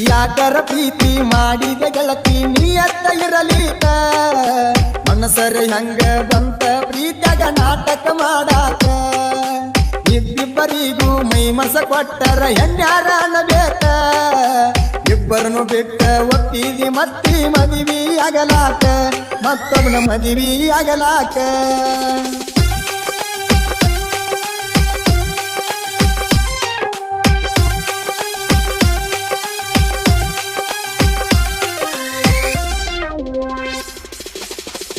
ಯಾಕರ ಪ್ರೀತಿ ಮಾಡಿದ ಗೆಳತಿ ನೀಯತ್ತ ಇರಲಿಕ ಮನಸರೆ ಹಂಗ ಬಂತ ಪ್ರೀತಿಯಾಗ ನಾಟಕ ಮಾಡಾಕ ಇಬ್ಬಿಬ್ಬರಿಗೂ ಮೈ ಮನಸ ಕೊಟ್ಟರ ಹೆಣ್ಯಾರ ಅನ್ನಬೇಕ ಇಬ್ಬರನ್ನು ಬಿಟ್ಟ ಒಪ್ಪಿದಿ ಮತ್ತಿ ಮದುವೆ ಆಗಲಾಕ ಮತ್ತೊಬ್ಬನ ಮದುವೆ ಆಗಲಾಕ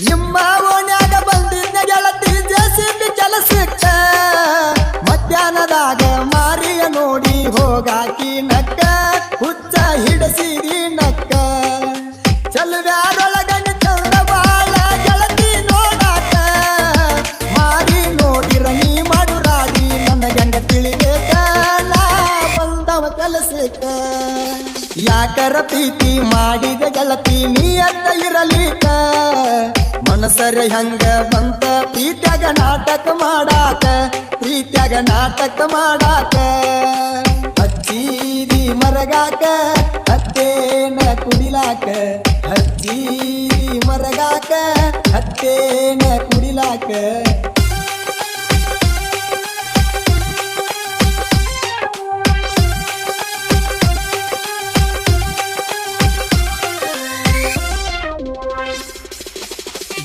ನಿಮ್ಮ ಓಣ್ಯಾಗ ಬಂದಿದ್ದ ಗೆಳತಿ ಜೆಸಿಬಿ ಕೆಲಸಕ್ಕ ಮಧ್ಯಾಹ್ನದಾಗ ಮಾರಿಯ ನೋಡಿ ಹೋಗಾಕಿ ನಕ್ಕ ಹುಚ್ಚ ಹಿಡಸಿರಿ ನಕ್ಕ ಚಲವ್ಯಾರೊಳಗಣ ಚಂದ ಬಾಳ ಗೆಳತಿ ನೋಡಾಕ ಮಾರಿ ನೋಡಿರ ನೀ ಮಾಡುರಾಡಿ ನನ್ನ ಗಂಡ ತಿಳಿಬೇಕ ನಾ ಬಂದವ ಕೆಲಸಕ್ಕ ಯಾಕರ ಪ್ರೀತಿ ಮಾಡಿದ ಗೆಳತಿ ನೀಯತ್ತ ಇರಲಿಕ ಮನಸರೆ ಹಂಗ ಬಂತ ಪ್ರೀತ್ಯಾಗ ನಾಟಕ ಮಾಡಾಕ ಪ್ರೀತ್ಯಾಗ ನಾಟಕ ಮಾಡಾಕ ಹಚ್ಚಿದಿ ಮರಗಾಕ ಹತ್ತೇನ ಕುಡಿಲಾಕ ಹಚ್ಚಿದಿ ಮರಗಾಕ ಹತ್ತೇನ ಕುಡಿಲಾಕ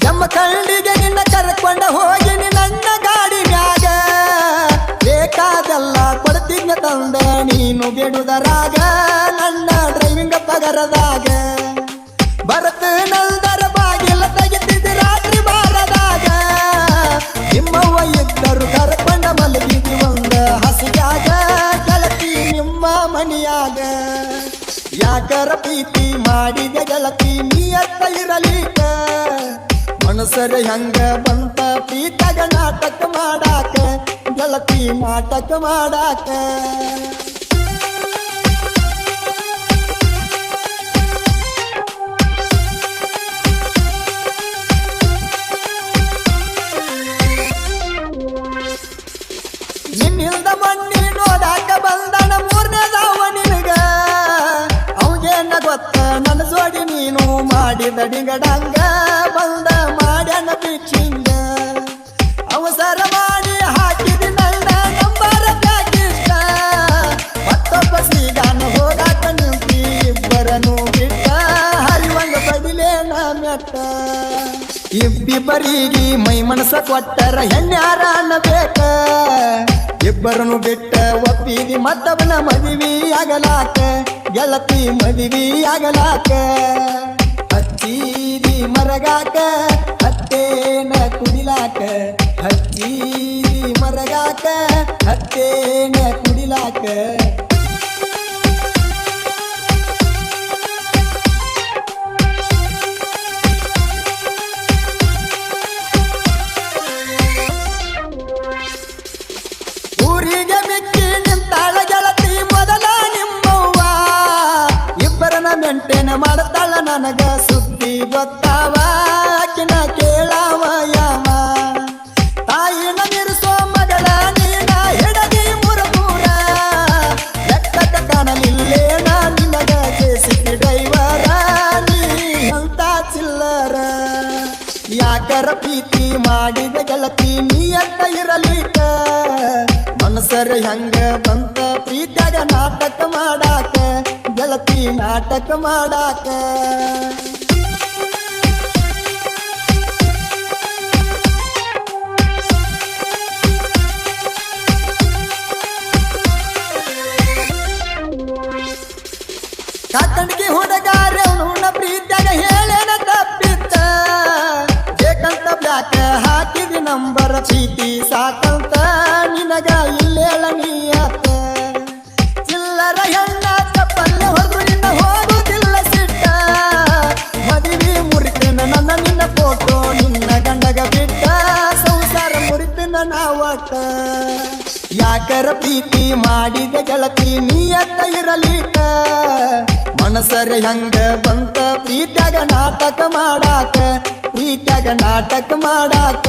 ನಮ್ಮ ಕಳ್ಳಿಗೆ ನಿನ್ನ ಕರ್ಕೊಂಡ ಹೋಗಿನಿ ನನ್ನ ಗಾಡಿ ಮ್ಯಾಗ ಬೇಕಾದೆಲ್ಲ ಕೊಡ್ತಿದ್ನ ತಂದ ನೀನು ಬಿಡುದರಾಗ ನನ್ನ ಡ್ರೈವಿಂಗ್ ಪಗರದಾಗ ಬರತ ನಲ್ದರ ಬಾಗಿಲ ತೆಗಿತಿದ್ದ ರಾತ್ರಿ ಬಾರದಾಗ ನಿಮ್ಮವ್ವ ಇದ್ದರು ಕರ್ಕೊಂಡ ಮಲಗಿದಿ ಒಂದ ಹಸಿಯಾಗ ಗೆಳತಿ ನಿಮ್ಮ ಮನಿಯಾಗ ಯಾಕರ ಪ್ರೀತಿ ಮಾಡಿದ ಗೆಳತಿ ನೀಯತ್ತ ಇರಲಿಕ ಮನಸರೆ ಹಂಗ ಬಂತ ಪ್ರೀತ್ಯಾಗ ನಾಟಕ ಮಾಡಾಕ ಗೆಳತಿ ನಾಟಕ ಮಾಡಾಕ ನಿನ್ನಿಲ್ದ ಮಣ್ಣಿ ನೋಡಾಕ ಬಂದನ ಮೂರನೇದಾವ ನಿನಗ ಅವಂಗೇನ ಗೊತ್ತ ನನ್ನ ಜೋಡಿ ನೀನು ಮಾಡಿದ ಡಿಂಗಡಂಗ ಬಂದ ಮಾಡ್ಯಾನ ಪಿಚ್ಚಿಂಗ ಅವಸರ ಮಾಡಿ ಹಾಕಿದಿ ನನ್ನ ನಂಬರ ಪ್ಯಾಕಿಷ್ಟ ಮತ್ತೊಬ್ಬ ಸೀಗಾನ ಹೋಗಾಕ ನಿಂತಿ ಇಬ್ಬರನು ಬಿಟ್ಟ ಹರಿವಂಗ ಬಡಿಲೇನ ಮೆಟ್ಟ ಇಬ್ಬಿಬ್ಬರಿಗೆ ಮೈ ಮನಸ ಕೊಟ್ಟರ ಹೆಣ್ಯಾರ ಅನ್ನಬೇಕ ಇಬ್ಬರನ್ನು ಬಿಟ್ಟ ಒಪ್ಪಿದಿ ಮತ್ತೊಬ್ಬನ ಮದುವೆ ಆಗಲಾಕ ಗೆಳತಿ ಮದುವೆ ಆಗಲಾಕ ಹಚ್ಚಿದಿ ಮರಗಾಕ ಹತ್ತೇನ ಕುಡಿಲಾಕ ಹಚ್ಚಿದಿ ಮರಗಾಕ ಹತ್ತೇನ ಕುಡಿಲಾಕ ಊರಿಗೆ ಮಿಕ್ಕಿ ನಿಂತಾಳ ಗೆಳತಿ ಮೊದಲ ನಿಮ್ಮವ್ವ ಇಬ್ಬರನ ಮೆಂಟೇನ ಮಾಡ್ತಾಳ ನನಗ ಸುದ್ದಿ ಗೊತ್ತಾವ ಆಕಿನ ಕೇಳಾವ ಯಾಮ ತಾಯಿನ ನಿರಿಸೋ ಮಗಳ ನೀನ ಹಿಡದಿ ಮುರದೂರ ಲೆಕ್ಕಕ ಕಾಣಲಿಲ್ಲೇನ ನಿನಗ ಜೆಸಿಬಿ ಡ್ರೈವರ ನೀ ಅಂತ ಚಿಲ್ಲರ ಯಾಕರ ಪ್ರೀತಿ ಮಾಡಿದ ಗೆಳತಿ ನೀಯತ್ತ ಇರಲಿಕ ಮನಸರೆ ಹಂಗ ಬಂತ ಪ್ರೀತ್ಯಾಗ ನಾಟಕ ಮಾಡಾಕ ಗೆಳತಿ ನಾಟಕ ಮಾಡಾಕ ಕಾಕಂಡಿಗೆ ಹುಡುಗಾರೆ ಅವನ ಪ್ರೀತ್ಯಾಗ ಹೇಳೇನ ತಪ್ಪಿತ್ತ ಬೇಕಂತ ಬ್ಯಾಕ ಹಾಕಿದಿ ನಂಬರ ಪ್ರೀತಿ ಸಾಕಂತ ನಿನಗ ಇಲ್ಲೇಳ ನೀಯತ್ತ ಚಿಲ್ಲರ ಹೆಣ್ಣ ಚಪ್ಪಲ್ಲೆ ಹೊರದು ನಿನ್ನ ಹೋಗುದಿಲ್ಲ ಸಿಟ್ಟ ಮದುವೆ ಮುರಿತನ ನನ್ನ ನಿನ್ನ ಫೋಟೋ ನಿನ್ನ ಗಂಡಗ ಬಿಟ್ಟ ಸಂಸಾರ ಮುರಿತನ ನಾವಟ್ಟ ಯಾಕರ ಪ್ರೀತಿ ಮಾಡಿದ ಗೆಳತಿ ನೀಯತ್ತ ಇರಲಿಕ ಮನಸರೆ ಹಂಗ ಬಂತ ಪ್ರೀತ್ಯಾಗ ನಾಟಕ ಮಾಡಾಕ ಪ್ರೀತ್ಯಾಗ ನಾಟಕ ಮಾಡಾಕ